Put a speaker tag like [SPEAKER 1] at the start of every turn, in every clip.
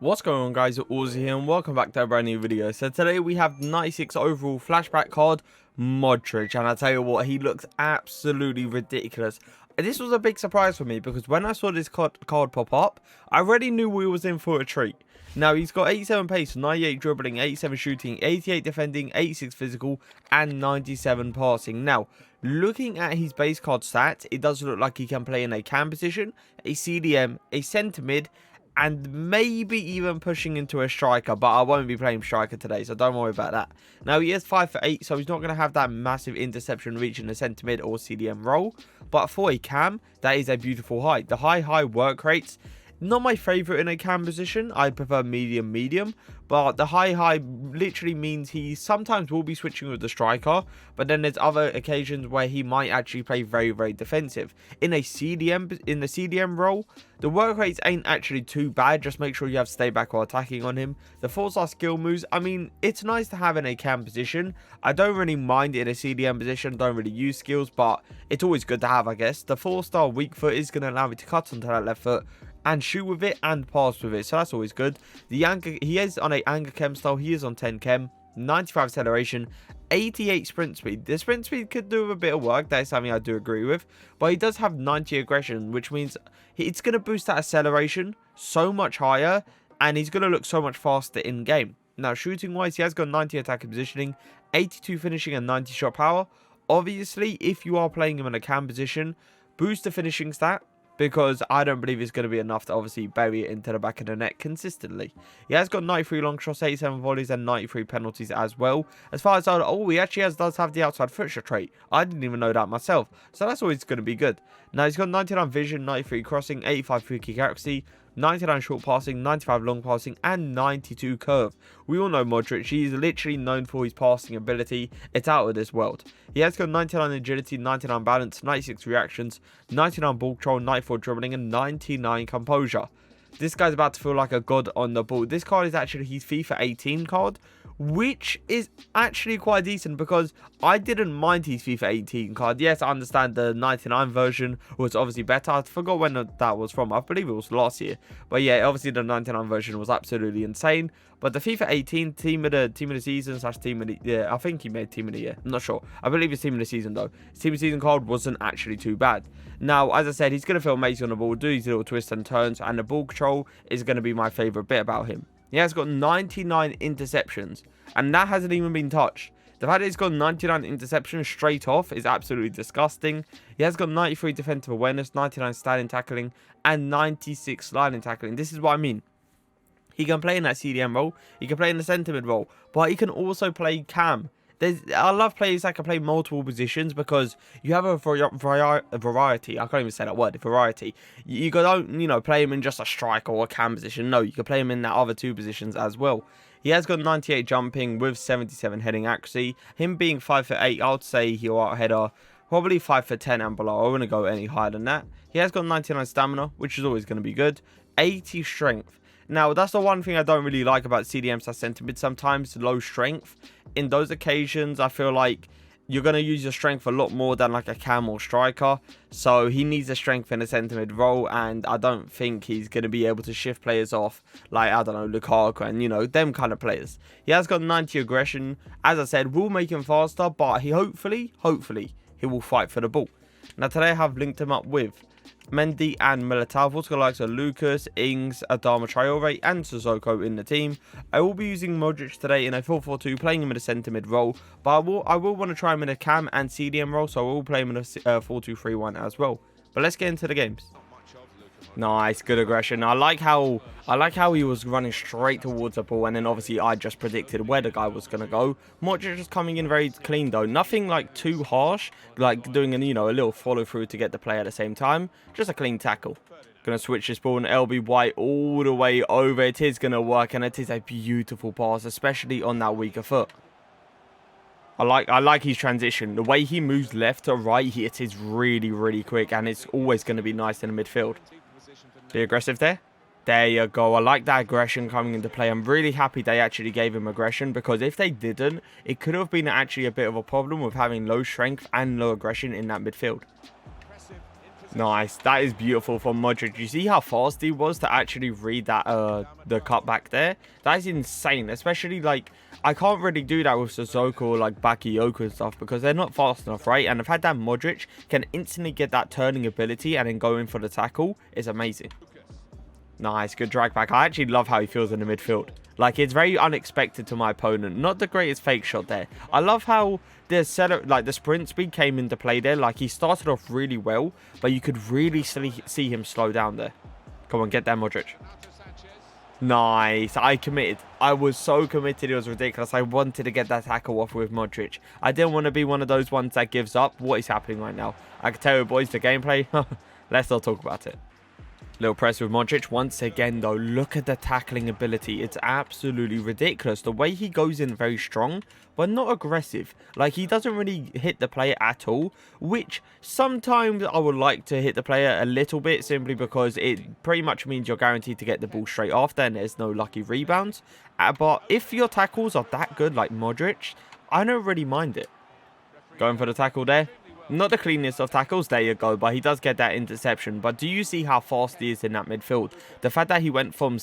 [SPEAKER 1] What's going on, guys? Auzi here and welcome back to a brand new video. So today we have 96 overall flashback card Modric, and I tell you what, he looks absolutely ridiculous. This was a big surprise for me because when I saw this card pop up, I already knew we was in for a treat. Now, he's got 87 pace, 98 dribbling, 87 shooting, 88 defending, 86 physical, and 97 passing. Now, looking at his base card stats, it does look like he can play in a cam position, a CDM, a centre mid, and maybe even pushing into a striker, but I won't be playing striker today, so don't worry about that. Now, he is 5 for 8, so he's not going to have that massive interception reach in the centre mid or CDM role, but for a cam, that is a beautiful height. The high work rates, not my favourite in a cam position. I prefer medium, but the high literally means he sometimes will be switching with the striker, but then there's other occasions where he might actually play very defensive. In the CDM role, the work rates ain't actually too bad. Just make sure you have stay back while attacking on him. The 4-star skill moves, I mean, it's nice to have in a cam position. I don't really mind it in a CDM position, don't really use skills, but it's always good to have, I guess. The 4-star weak foot is going to allow me to cut onto that left foot and shoot with it and pass with it, so that's always good. The anchor, he is on a anchor chem style, he is on 10 chem, 95 acceleration, 88 sprint speed. The sprint speed could do a bit of work, that is something I do agree with, but he does have 90 aggression, which means it's going to boost that acceleration so much higher, and he's going to look so much faster in game. Now, shooting wise, he has got 90 attack and positioning, 82 finishing, and 90 shot power. Obviously, if you are playing him in a cam position, boost the finishing stat, because I don't believe it's going to be enough to obviously bury it into the back of the net consistently. He has got 93 long shots, 87 volleys, and 93 penalties as well. As far as he actually does have the outside foot shot trait. I didn't even know that myself, so that's always going to be good. Now, he's got 99 vision, 93 crossing, 85 free kick accuracy, 99 short passing, 95 long passing, and 92 curve. We all know Modric. He's literally known for his passing ability. It's out of this world. He has got 99 agility, 99 balance, 96 reactions, 99 ball control, 94 dribbling, and 99 composure. This guy's about to feel like a god on the ball. This card is actually his FIFA 18 card, which is actually quite decent because I didn't mind his FIFA 18 card. Yes, I understand the 99 version was obviously better. I forgot when that was from. I believe it was last year. But yeah, obviously the 99 version was absolutely insane. But the FIFA 18 team of the season / team of the year, I think he made team of the year. I'm not sure. I believe it's team of the season though. His team of the season card wasn't actually too bad. Now, as I said, he's going to feel amazing on the ball, do these little twists and turns, and the ball control is going to be my favourite bit about him. He has got 99 interceptions, and that hasn't even been touched. The fact that he's got 99 interceptions straight off is absolutely disgusting. He has got 93 defensive awareness, 99 standing tackling, and 96 sliding tackling. This is what I mean. He can play in that CDM role, he can play in the centre mid role, but he can also play cam. I love players that can play multiple positions because you have a variety. I can't even say that word. Variety. You don't, play him in just a striker or a cam position. No, you can play him in that other two positions as well. He has got 98 jumping with 77 heading accuracy. Him being 5 for 8, I would say he'll out header probably 5 for 10 and below. I wouldn't go any higher than that. He has got 99 stamina, which is always going to be good. 80 strength. Now, that's the one thing I don't really like about CDMs centre mid sometimes, low strength. In those occasions, I feel like you're going to use your strength a lot more than like a cam or striker. So he needs a strength in a centre mid role, and I don't think he's going to be able to shift players off like, I don't know, Lukaku and, them kind of players. He has got 90 aggression. As I said, will make him faster, but he hopefully, he will fight for the ball. Now, today I have linked him up with Mendy and Militao. I've also got likes of Lucas, Ings, Adama Traore, and Sissoko in the team. I will be using Modric today in a 4-4-2, playing him in a centre mid role, but I will want to try him in a cam and CDM role, so I will play him in a 4-2-3-1 as well. But let's get into the games. Nice, good aggression. I like how he was running straight towards the ball, and then obviously I just predicted where the guy was going to go. Modric just coming in very clean though. Nothing like too harsh, like doing a little follow through to get the play at the same time. Just a clean tackle. Gonna switch this ball and LB White all the way over. It is gonna work, and it is a beautiful pass, especially on that weaker foot. I like his transition. The way he moves left to right, it is really quick, and it's always going to be nice in the midfield. Be aggressive there. There you go. I like that aggression coming into play. I'm really happy they actually gave him aggression, because if they didn't, it could have been actually a bit of a problem with having low strength and low aggression in that midfield. Nice. That is beautiful from Modric. You see how fast he was to actually read that the cutback there? That is insane. Especially, like, I can't really do that with Sissoko or, like, Bakayoko and stuff because they're not fast enough, right? And the fact that Modric can instantly get that turning ability and then go in for the tackle is amazing. Nice. Good drag back. I actually love how he feels in the midfield. Like, it's very unexpected to my opponent. Not the greatest fake shot there. I love how the sprint speed came into play there. Like, he started off really well, but you could really see him slow down there. Come on, get that, Modric. Nice. I committed. I was so committed. It was ridiculous. I wanted to get that tackle off with Modric. I didn't want to be one of those ones that gives up. What is happening right now? I can tell you, boys, the gameplay. Let's not talk about it. Little press with Modric. Once again, though, look at the tackling ability. It's absolutely ridiculous. The way he goes in very strong, but not aggressive. Like, he doesn't really hit the player at all, which sometimes I would like to hit the player a little bit, simply because it pretty much means you're guaranteed to get the ball straight after and there's no lucky rebounds. But if your tackles are that good, like Modric, I don't really mind it. Going for the tackle there. Not the cleanest of tackles, there you go, but he does get that interception. But do you see how fast he is in that midfield? The fact that he went from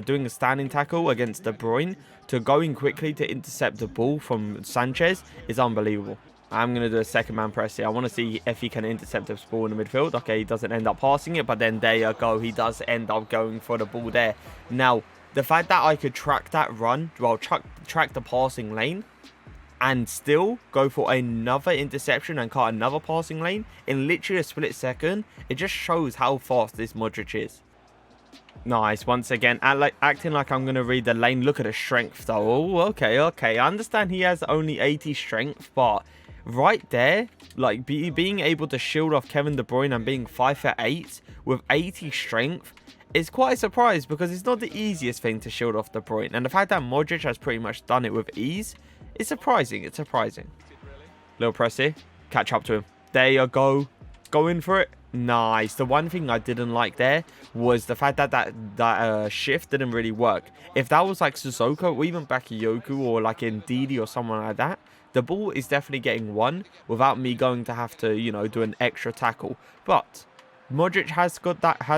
[SPEAKER 1] doing a standing tackle against De Bruyne to going quickly to intercept the ball from Sanchez is unbelievable. I'm going to do a second man press here. I want to see if he can intercept the ball in the midfield. Okay, he doesn't end up passing it, but then there you go. He does end up going for the ball there. Now, the fact that I could track that run, well, track the passing lane, and still go for another interception and cut another passing lane in literally a split second, it just shows how fast this Modric is. Nice. Once again, acting like I'm going to read the lane. Look at the strength, though. Oh, okay. I understand he has only 80 strength, but right there, like, being able to shield off Kevin De Bruyne and being 5'8" with 80 strength is quite a surprise, because it's not the easiest thing to shield off De Bruyne. And the fact that Modric has pretty much done it with ease, it's surprising. It's surprising. Little press here. Catch up to him. There you go. Go in for it. Nice. The one thing I didn't like there was the fact that that shift didn't really work. If that was like Sissoko or even Bakayoko or like Ndidi or someone like that, the ball is definitely getting won without me going to have to, you know, do an extra tackle. But Modric has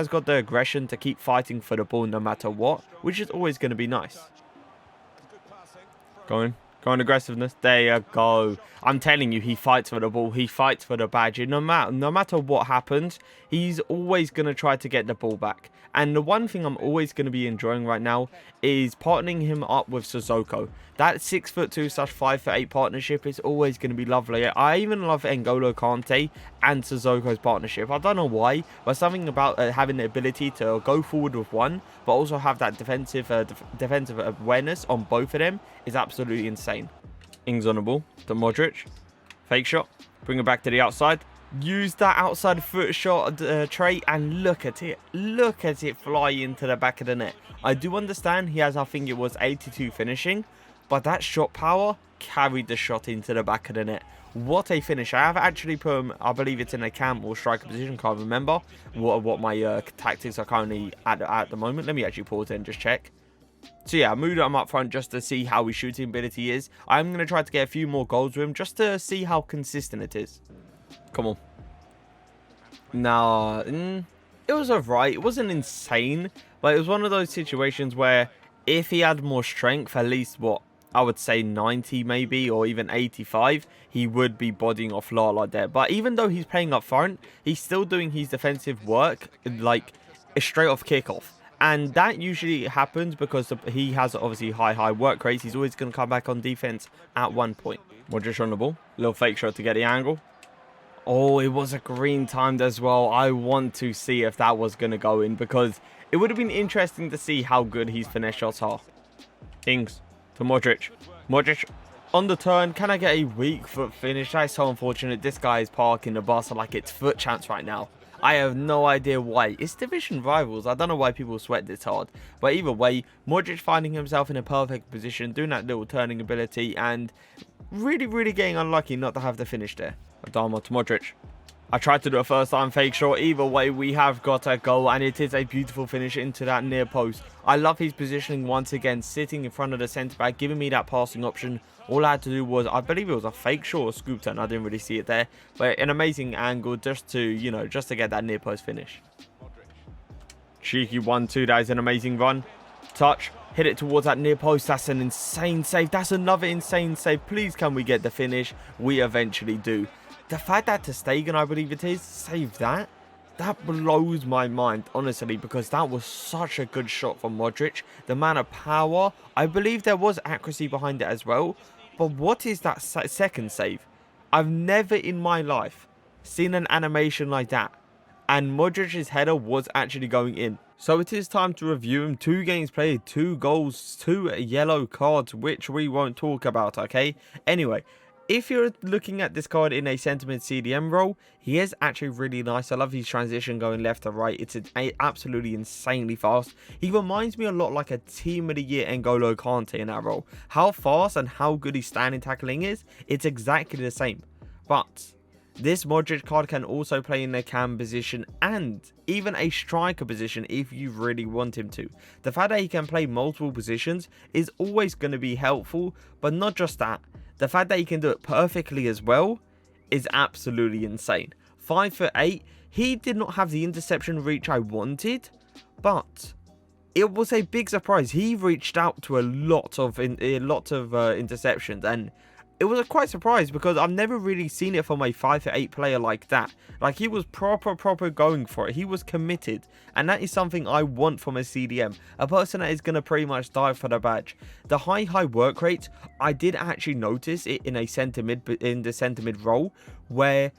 [SPEAKER 1] got the aggression to keep fighting for the ball no matter what, which is always going to be nice. Going aggressiveness. There you go. I'm telling you, he fights for the ball. He fights for the badge. No matter what happens, he's always going to try to get the ball back. And the one thing I'm always going to be enjoying right now is partnering him up with Sissoko. That 6'2/5'8" partnership is always going to be lovely. I even love N'Golo Kante and Sissoko's partnership. I don't know why, but something about having the ability to go forward with one, but also have that defensive awareness on both of them is absolutely insane. Ings on the ball to Modric. Fake shot. Bring it back to the outside. Use that outside foot shot trait, and look at it. Look at it fly into the back of the net. I do understand he has, I think it was 82 finishing, but that shot power carried the shot into the back of the net. What a finish. I have actually put him, I believe it's in a cam or striker position, can't remember what my tactics are currently at the moment. Let me actually pause it and just check. So yeah, I moved him up front just to see how his shooting ability is. I'm going to try to get a few more goals with him just to see how consistent it is. Come on. Nah, it was alright. It wasn't insane, but it was one of those situations where if he had more strength, at least what I would say 90 maybe, or even 85, he would be bodying off Lala there. But even though he's playing up front, he's still doing his defensive work like a straight off kickoff. And that usually happens because he has obviously high work rates. He's always going to come back on defense at one point. Modric on the ball. Little fake shot to get the angle. Oh, it was a green timed as well. I want to see if that was going to go in, because it would have been interesting to see how good his finesse shots are. Ings to Modric. Modric on the turn. Can I get a weak foot finish? That's so unfortunate. This guy is parking the bus like it's foot champs right now. I have no idea why. It's division rivals. I don't know why people sweat this hard. But either way, Modric finding himself in a perfect position, doing that little turning ability, and really getting unlucky not to have the finish there. Adama to Modric. I tried to do a first time fake shot. Either way, we have got a goal, and it is a beautiful finish into that near post. I love his positioning once again, sitting in front of the centre back, giving me that passing option. All I had to do was, I believe it was a fake shot or scoop turn. I didn't really see it there, but an amazing angle just to, you know, just to get that near post finish. Cheeky 1-2. That is an amazing run. Touch. Hit it towards that near post. That's an insane save. That's another insane save. Please, can we get the finish? We eventually do. The fact that Ter Stegen, I believe it is, saved that, that blows my mind, honestly, because that was such a good shot from Modric. The amount of power, I believe there was accuracy behind it as well. But what is that second save? I've never in my life seen an animation like that. And Modric's header was actually going in. So it is time to review him. 2 games played, 2 goals, 2 yellow cards, which we won't talk about, okay? Anyway, if you're looking at this card in a sentiment CDM role, he is actually really nice. I love his transition going left to right. It's absolutely insanely fast. He reminds me a lot like a Team of the Year N'Golo Kante in that role. How fast and how good his standing tackling is, it's exactly the same. But this Modric card can also play in a cam position and even a striker position if you really want him to. The fact that he can play multiple positions is always going to be helpful, but not just that. The fact that he can do it perfectly as well is absolutely insane. 5'8", he did not have the interception reach I wanted, but it was a big surprise. He reached out to a lot of interceptions, and it was a quite surprise because I've never really seen it from a 5'8" player like that. Like, he was proper going for it. He was committed, and that is something I want from a CDM. A person that is going to pretty much die for the badge. The high work rate, I did actually notice it in a centre mid role, where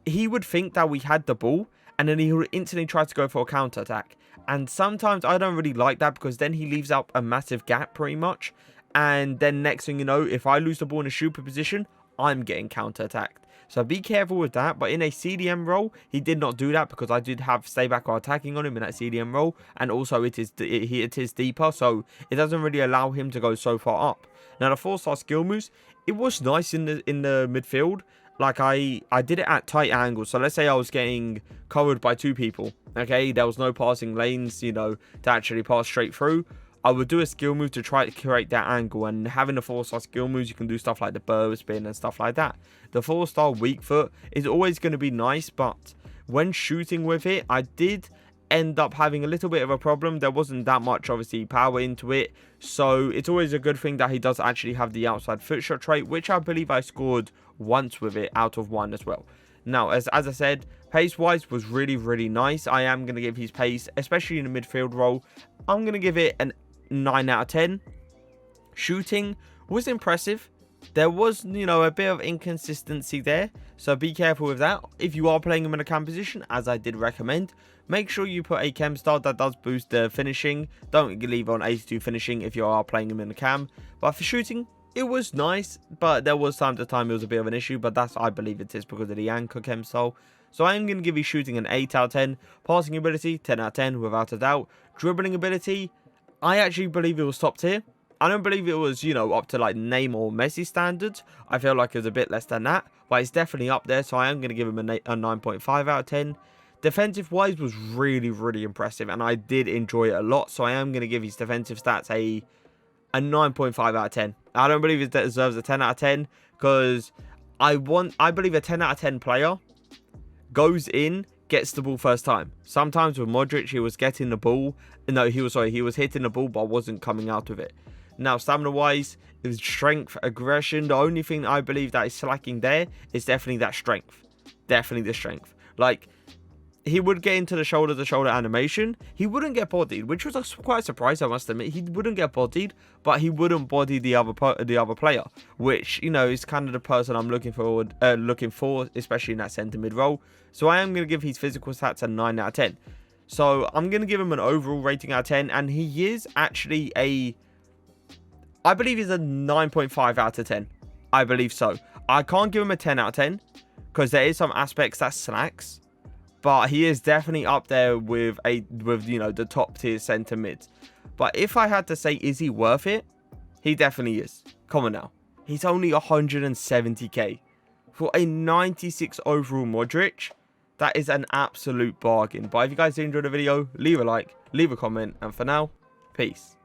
[SPEAKER 1] he would think that we had the ball, and then he would instantly try to go for a counter attack. And sometimes I don't really like that, because then he leaves out a massive gap pretty much. And then next thing you know, if I lose the ball in a shooter position, I'm getting counter-attacked. So be careful with that. But in a CDM role, he did not do that, because I did have stay back or attacking on him in that CDM role. And also it is deeper, so it doesn't really allow him to go so far up. Now the 4-star skill moves, it was nice in the midfield. Like, I did it at tight angles. So let's say I was getting covered by 2 people. Okay, there was no passing lanes, you know, to actually pass straight through. I would do a skill move to try to create that angle, and having the 4-star skill moves, you can do stuff like the burrow spin and stuff like that. The 4-star weak foot is always going to be nice, but when shooting with it, I did end up having a little bit of a problem. There wasn't that much, obviously, power into it, so it's always a good thing that he does actually have the outside foot shot trait, which I believe I scored once with it out of 1 as well. Now, as I said, pace-wise was really nice. I am going to give his pace, especially in the midfield role, I'm going to give it an 9 out of 10. Shooting was impressive. There was, you know, a bit of inconsistency there, so be careful with that. If you are playing him in a cam position, as I did recommend, make sure you put a chem style that does boost the finishing. Don't leave on 82 finishing if you are playing him in a cam. But for shooting, it was nice, but there was time to time it was a bit of an issue, but that's, I believe it is because of the anchor chem style. So I am going to give you shooting an 8 out of 10. Passing ability, 10 out of 10 without a doubt. Dribbling ability, I actually believe it was top tier. I don't believe it was, you know, up to like Neymar or Messi standards. I feel like it was a bit less than that, but it's definitely up there. So I am going to give him a 9.5 out of 10. Defensive wise was really impressive, and I did enjoy it a lot. So I am going to give his defensive stats a 9.5 out of 10. I don't believe it deserves a 10 out of 10 because I believe a 10 out of 10 player goes in, gets the ball first time. Sometimes with Modric, he was getting the ball. No, he was hitting the ball, but wasn't coming out with it. Now, stamina-wise, his strength, aggression, the only thing I believe that is slacking there is definitely that strength. Definitely the strength. Like, he would get into the shoulder-to-shoulder animation. He wouldn't get bodied, which was quite a surprise, I must admit. He wouldn't get bodied, but he wouldn't body the other player, which, you know, is kind of the person I'm looking for, especially in that centre mid role. So I am going to give his physical stats a 9 out of 10. So I'm going to give him an overall rating out of 10, and he is actually I believe he's a 9.5 out of 10. I believe so. I can't give him a 10 out of 10 because there is some aspects that slacks, but he is definitely up there with you know, the top tier centre mids. But if I had to say, is he worth it? He definitely is. Come on now. He's only 170k for a 96 overall Modric. That is an absolute bargain. But if you guys did enjoy the video, leave a like, leave a comment, and for now, peace.